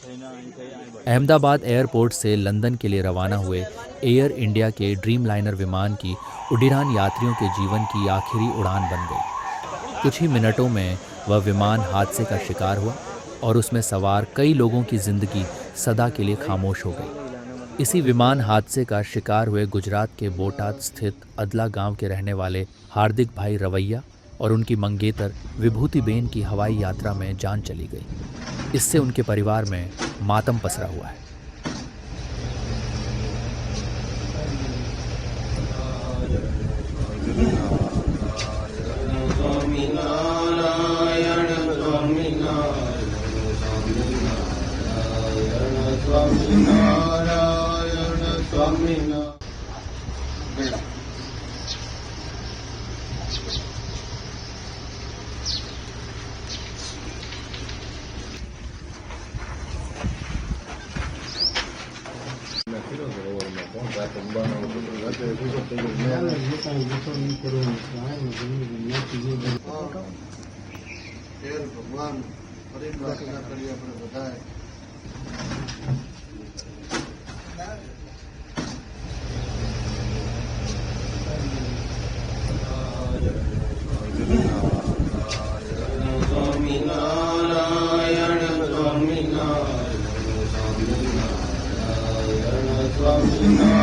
Ahmedabad airport से London के लिए रवाना हुए एयर इंडिया के ड्रीम लाइनर विमान की उड़ान यात्रियों के जीवन की आखिरी उड़ान बन गई। कुछ ही मिनटों में वह विमान हादसे का शिकार हुआ और उसमें सवार कई लोगों की जिंदगी सदा के लिए खामोश हो गई। इसी विमान हादसे का शिकार हुए गुजरात के बोटाद स्थित अदला गांव के रहने वाले हार्दिक भाई रवैया और उनकी मंगेतर विभूतिबेन की हवाई यात्रा में जान चली गई। इससे उनके परिवार में मातम पसरा हुआ है। ભગવાન ફરી પ્રાર્થના કરીએ આપણે બધાએ સ્વામિનારાયણ સ્વામિનારાયણ સ્વામિનારાયણ સ્વામિનારાયણ